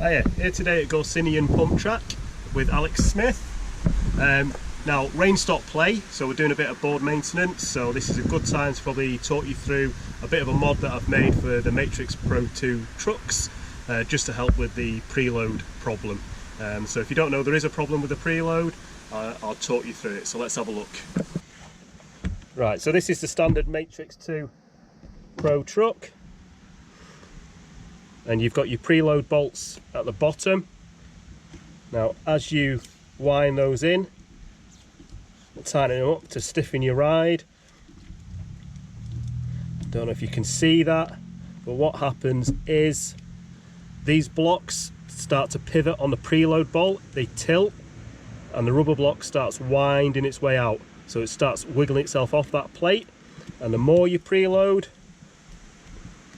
Hiya, here today at Gorsinian Pump Track with Alex Smith. Now, rain stop play, so we're doing a bit of board maintenance, so this is a good time to probably talk you through a bit of a mod that I've made for the Matrix Pro 2 trucks, just to help with the preload problem. So if you don't know there is a problem with the preload, I'll talk you through it, so let's have a look. Right, so this is the standard Matrix 2 Pro truck. And you've got your preload bolts at the bottom. Now as you wind those in, tighten them up to stiffen your ride. Don't know if you can see that, but what happens is these blocks start to pivot on the preload bolt, they tilt, and the rubber block starts winding its way out. So it starts wiggling itself off that plate, and the more you preload,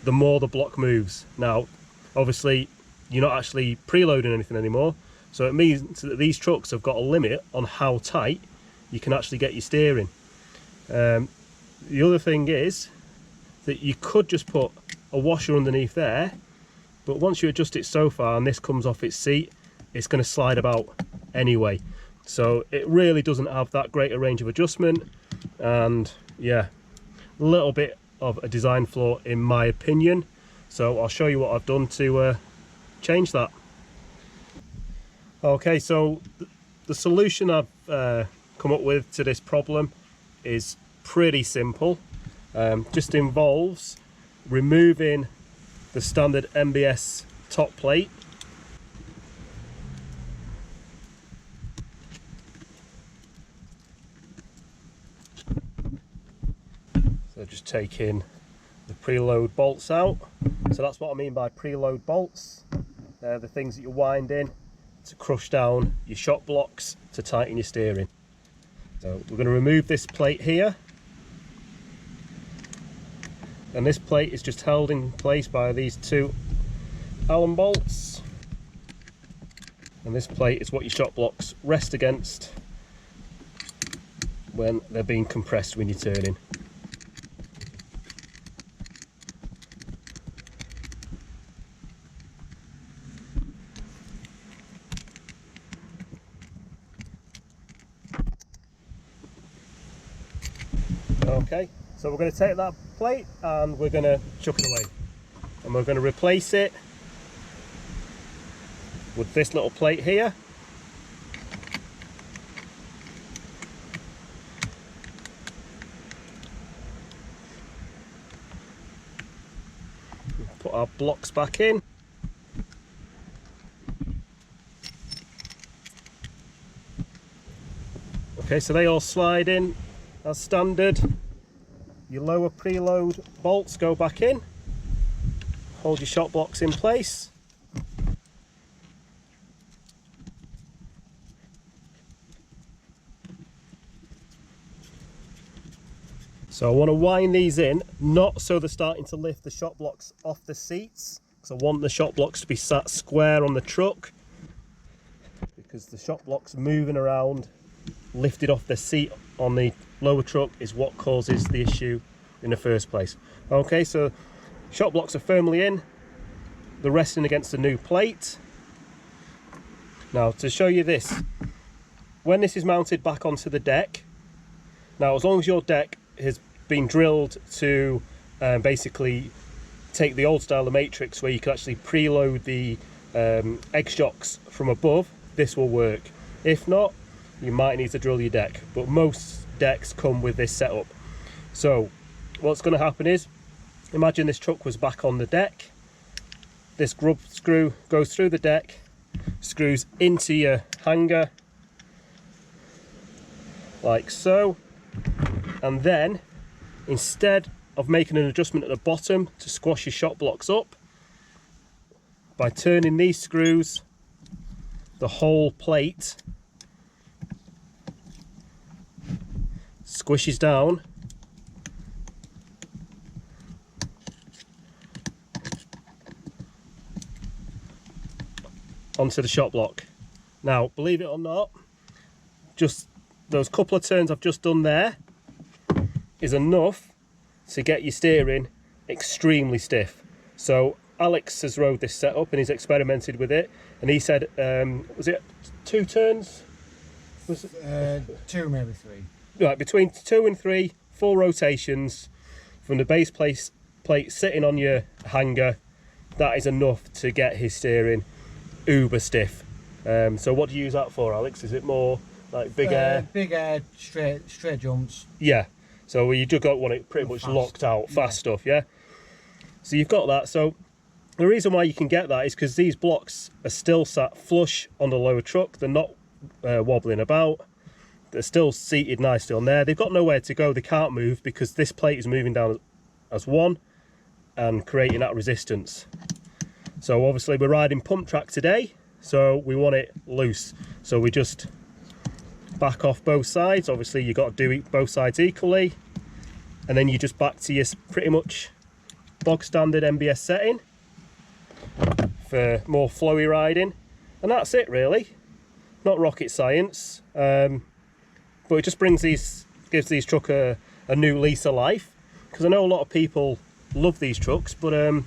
the more the block moves. Now obviously you're not actually preloading anything anymore, so it means that these trucks have got a limit on how tight you can actually get your steering. The other thing is that you could just put a washer underneath there, but once you adjust it so far and this comes off its seat, it's going to slide about anyway. So it really doesn't have that great a range of adjustment, and yeah, a little bit of a design flaw in my opinion. So I'll show you what I've done to change that. Okay, so the solution I've come up with to this problem is pretty simple. Just involves removing the standard MBS top plate. So just taking the preload bolts out. So that's what I mean by preload bolts. They're the things that you wind in to crush down your shock blocks to tighten your steering. So we're going to remove this plate here, and this plate is just held in place by these two Allen bolts, and this plate is what your shock blocks rest against when they're being compressed when you're turning. Okay, so we're going to take that plate and we're going to chuck it away, and we're going to replace it with this little plate here. Put our blocks back in. Okay, so they all slide in as standard. Your lower preload bolts go back in, hold your shock blocks in place. So I want to wind these in, not so they're starting to lift the shock blocks off the seats, because I want the shock blocks to be sat square on the truck, because the shock blocks moving around lifted off the seat on the lower truck is what causes the issue in the first place. Okay, so shock blocks are firmly in, they're resting against the new plate. Now to show you this, when this is mounted back onto the deck, now as long as your deck has been drilled to basically take the old style of Matrix where you can actually preload the egg shocks from above, this will work. If not, you might need to drill your deck, but most decks come with this setup. So what's going to happen is, imagine this truck was back on the deck, this grub screw goes through the deck, screws into your hanger like so, and then instead of making an adjustment at the bottom to squash your shock blocks up, by turning these screws, the whole plate squishes down onto the shock block. Now, believe it or not, just those couple of turns I've just done there is enough to get your steering extremely stiff. So Alex has rode this setup and he's experimented with it, and he said, was it 2 turns? Was it? 2, maybe 3. Right, between 2 and 3, 4 rotations from the base plate sitting on your hanger. That is enough to get his steering uber stiff. So what do you use that for, Alex? Is it more like big air? Big air, straight jumps. Yeah. So you just got want it pretty much fast. Locked out, fast stuff, yeah? So you've got that. So the reason why you can get that is because these blocks are still sat flush on the lower truck. They're not wobbling about. They're still seated nicely on there. They've got nowhere to go. They can't move because this plate is moving down as one and creating that resistance. So obviously we're riding pump track today, so we want it loose. So we just back off both sides. Obviously you've got to do both sides equally, and then you just back to your pretty much bog standard MBS setting for more flowy riding, and that's it really. Not rocket science, but it just gives these trucks a new lease of life, because I know a lot of people love these trucks, but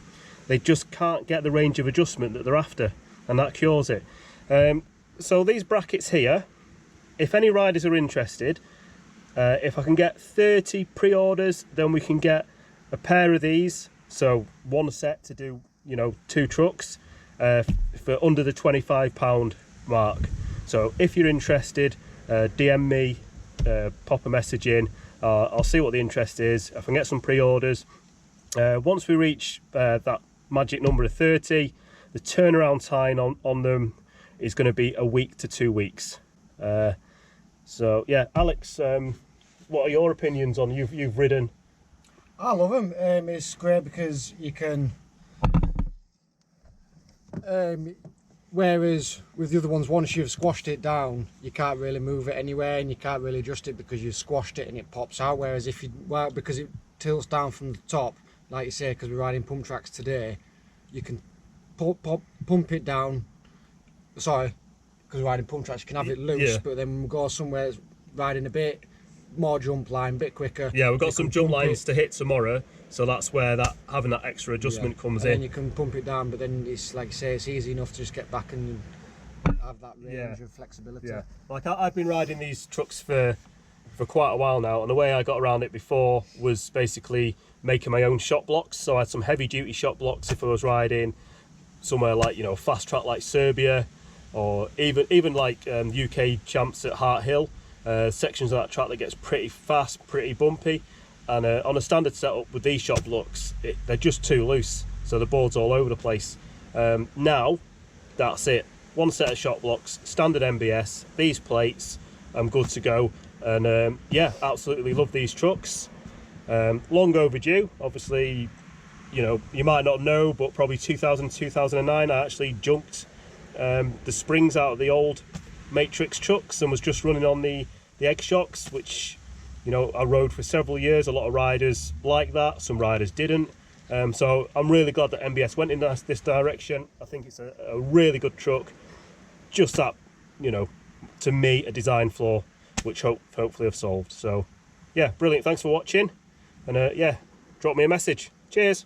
they just can't get the range of adjustment that they're after, and that cures it. So these brackets here, if any riders are interested, if I can get 30 pre-orders, then we can get a pair of these, so one set to do, you know, 2 trucks for under the £25 mark. So if you're interested, DM me, pop a message in, I'll see what the interest is. If I can get some pre-orders, once we reach that magic number of 30, the turnaround time on them is going to be a week to 2 weeks. So yeah, Alex, what are your opinions on you've ridden? I love them. It's great because you can. Whereas with the other ones, once you've squashed it down, you can't really move it anywhere, and you can't really adjust it because you've squashed it and it pops out. Whereas if you, well, because it tilts down from the top, like you say, because we're riding pump tracks today, you can pump it down. Sorry, because we're riding pump tracks, you can have it loose, yeah. But then we'll go somewhere that's riding a bit more jump line, a bit quicker. Yeah, we've got some jump lines to hit tomorrow, so that's where having that extra adjustment comes in. And then you can pump it down, but then it's like you say, it's easy enough to just get back and have that range of flexibility. Yeah, like I've been riding these trucks for quite a while now, and the way I got around it before was basically making my own shot blocks. So I had some heavy duty shot blocks if I was riding somewhere like, you know, fast track like Serbia, or even like UK champs at Hart Hill. Sections of that track that gets pretty fast, pretty bumpy, and on a standard setup with these shot blocks, they're just too loose, so the board's all over the place. Now, that's it. One set of shot blocks, standard MBS, these plates, I'm good to go. And yeah, absolutely love these trucks. Long overdue, obviously, you know, you might not know, but probably 2009, I actually junked the springs out of the old Matrix trucks and was just running on the egg shocks, which, you know, I rode for several years. A lot of riders like that, some riders didn't. So I'm really glad that MBS went in this direction. I think it's a really good truck. Just that, you know, to me, a design flaw, which hopefully I've solved. So yeah, brilliant. Thanks for watching, and yeah, drop me a message. Cheers.